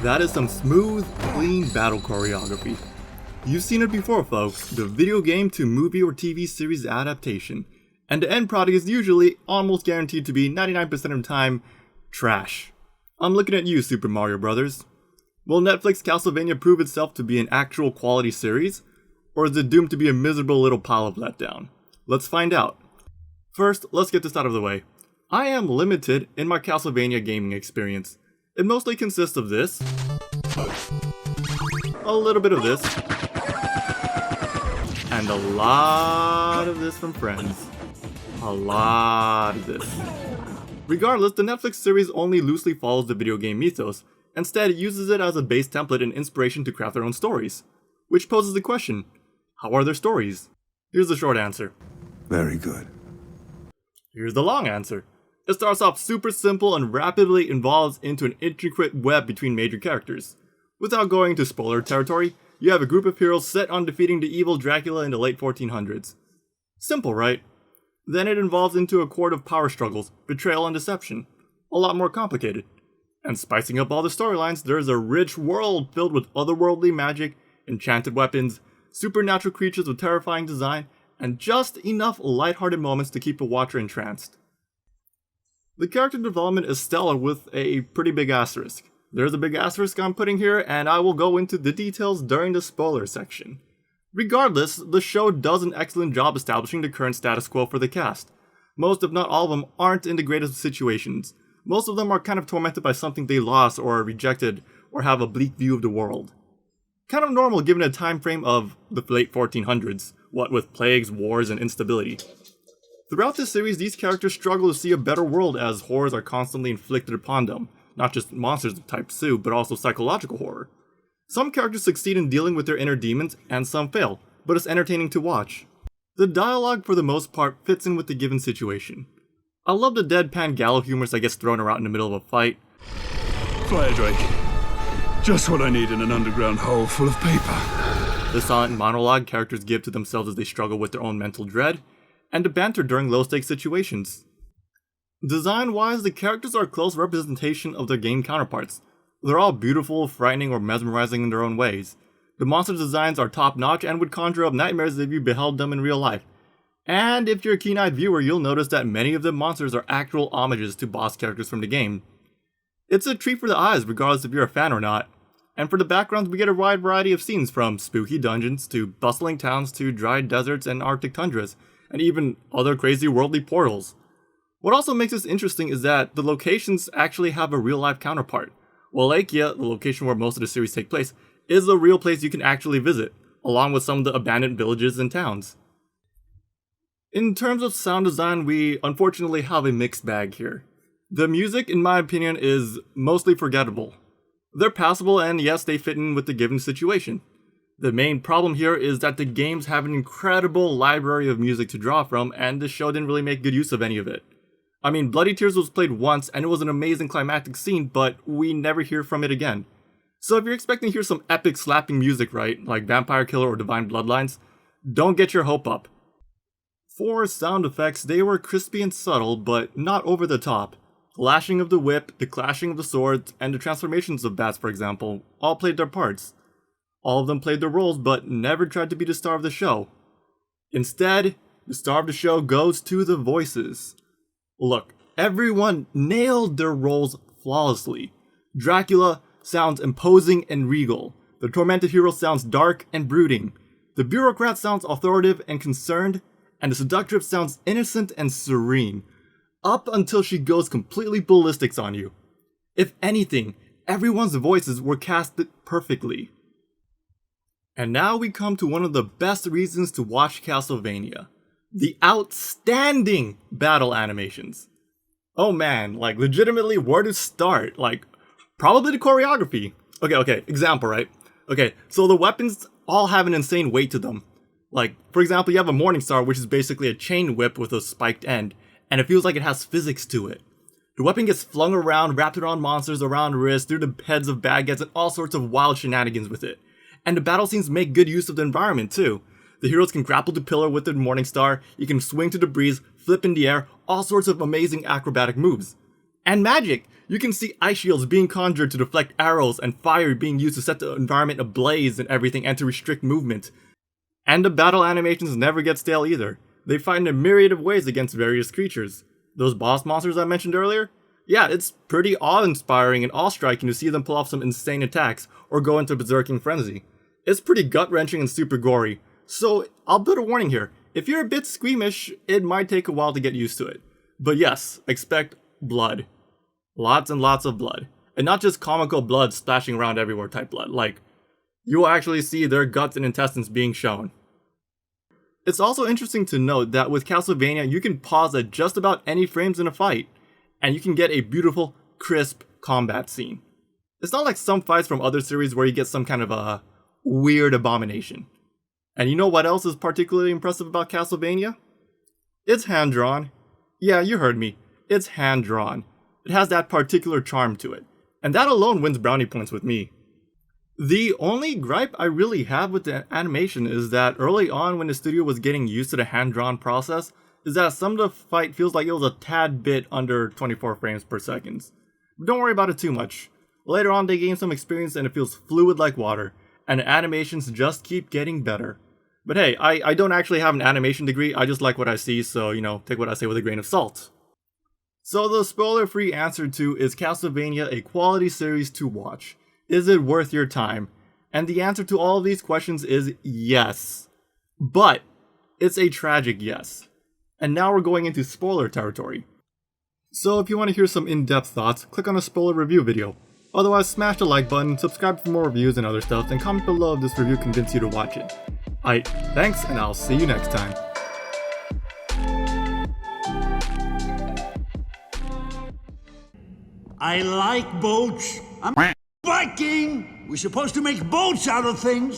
That is some smooth, clean battle choreography. You've seen it before, folks, the video game to movie or TV series adaptation, and the end product is usually almost guaranteed to be 99% of the time trash. I'm looking at you, Super Mario Bros. Will Netflix Castlevania prove itself to be an actual quality series, or is it doomed to be a miserable little pile of letdown? Let's find out. First, let's get this out of the way. I am limited in my Castlevania gaming experience. It mostly consists of this, a little bit of this, and a lot of this from friends. A lot of this. Regardless, the Netflix series only loosely follows the video game mythos. Instead, it uses it as a base template and inspiration to craft their own stories. Which poses the question, how are their stories? Here's the short answer. Very good. Here's the long answer. It starts off super simple and rapidly evolves into an intricate web between major characters. Without going into spoiler territory, you have a group of heroes set on defeating the evil Dracula in the late 1400s. Simple, right? Then it evolves into a court of power struggles, betrayal, and deception. A lot more complicated. And spicing up all the storylines, there's a rich world filled with otherworldly magic, enchanted weapons, supernatural creatures with terrifying design, and just enough lighthearted moments to keep a watcher entranced. The character development is stellar with a pretty big asterisk. There's a big asterisk I'm putting here, and I will go into the details during the spoiler section. Regardless, the show does an excellent job establishing the current status quo for the cast. Most, if not all of them, aren't in the greatest of situations. Most of them are kind of tormented by something they lost or are rejected or have a bleak view of the world. Kind of normal given a time frame of the late 1400s, what with plagues, wars, and instability. Throughout this series, these characters struggle to see a better world as horrors are constantly inflicted upon them, not just monsters of type Sue, but also psychological horror. Some characters succeed in dealing with their inner demons, and some fail, but it's entertaining to watch. The dialogue for the most part fits in with the given situation. I love the deadpan gallow humor that gets thrown around in the middle of a fight. Fire Drake. Just what I need in an underground hole full of paper. The silent monologue characters give to themselves as they struggle with their own mental dread, and the banter during low-stakes situations. Design-wise, the characters are a close representation of their game counterparts. They're all beautiful, frightening, or mesmerizing in their own ways. The monster designs are top-notch and would conjure up nightmares if you beheld them in real life. And if you're a keen-eyed viewer, you'll notice that many of the monsters are actual homages to boss characters from the game. It's a treat for the eyes, regardless if you're a fan or not. And for the backgrounds, we get a wide variety of scenes, from spooky dungeons to bustling towns to dry deserts and arctic tundras, and even other crazy worldly portals. What also makes this interesting is that the locations actually have a real-life counterpart. Wallachia, the location where most of the series take place, is a real place you can actually visit, along with some of the abandoned villages and towns. In terms of sound design, we unfortunately have a mixed bag here. The music, in my opinion, is mostly forgettable. They're passable, and yes, they fit in with the given situation. The main problem here is that the games have an incredible library of music to draw from, and the show didn't really make good use of any of it. I mean, Bloody Tears was played once, and it was an amazing climactic scene, but we never hear from it again. So if you're expecting to hear some epic slapping music, right, like Vampire Killer or Divine Bloodlines, don't get your hope up. For sound effects, they were crispy and subtle, but not over the top. The lashing of the whip, the clashing of the swords, and the transformations of bats, for example, all played their parts. All of them played their roles, but never tried to be the star of the show. Instead, the star of the show goes to the voices. Look, everyone nailed their roles flawlessly. Dracula sounds imposing and regal. The tormented hero sounds dark and brooding. The bureaucrat sounds authoritative and concerned. And the seductress sounds innocent and serene, up until she goes completely ballistics on you. If anything, everyone's voices were casted perfectly. And now we come to one of the best reasons to watch Castlevania. The outstanding battle animations. Oh man, like legitimately where to start? Like, probably the choreography. Okay, example, right? Okay, so the weapons all have an insane weight to them. Like, for example, you have a Morningstar, which is basically a chain whip with a spiked end, and it feels like it has physics to it. The weapon gets flung around, wrapped around monsters, around wrists, through the heads of bad guys, and all sorts of wild shenanigans with it. And the battle scenes make good use of the environment, too. The heroes can grapple to pillar with the Morningstar, you can swing to the breeze, flip in the air, all sorts of amazing acrobatic moves. And magic! You can see ice shields being conjured to deflect arrows and fire being used to set the environment ablaze and everything and to restrict movement. And the battle animations never get stale either. They fight in a myriad of ways against various creatures. Those boss monsters I mentioned earlier? Yeah, it's pretty awe-inspiring and awe-striking to see them pull off some insane attacks or go into berserking frenzy. It's pretty gut-wrenching and super gory, so I'll put a warning here. If you're a bit squeamish, it might take a while to get used to it. But yes, expect blood. Lots and lots of blood. And not just comical blood splashing around everywhere type blood, like, you will actually see their guts and intestines being shown. It's also interesting to note that with Castlevania, you can pause at just about any frames in a fight, and you can get a beautiful, crisp combat scene. It's not like some fights from other series where you get some kind of a weird abomination. And you know what else is particularly impressive about Castlevania? It's hand-drawn. Yeah, you heard me. It's hand-drawn. It has that particular charm to it, and that alone wins brownie points with me. The only gripe I really have with the animation is that early on when the studio was getting used to the hand-drawn process, is that some of the fight feels like it was a tad bit under 24 frames per second. But don't worry about it too much. Later on they gain some experience and it feels fluid like water, and the animations just keep getting better. But hey, I don't actually have an animation degree, I just like what I see, so take what I say with a grain of salt. So the spoiler-free answer to is Castlevania a quality series to watch? Is it worth your time? And the answer to all of these questions is yes. But it's a tragic yes. And now we're going into spoiler territory. So if you want to hear some in-depth thoughts, click on a spoiler review video. Otherwise, smash the like button, subscribe for more reviews and other stuff, and comment below if this review convinced you to watch it. Alright, thanks, and I'll see you next time. I like boats. I'm Viking. We're supposed to make boats out of things.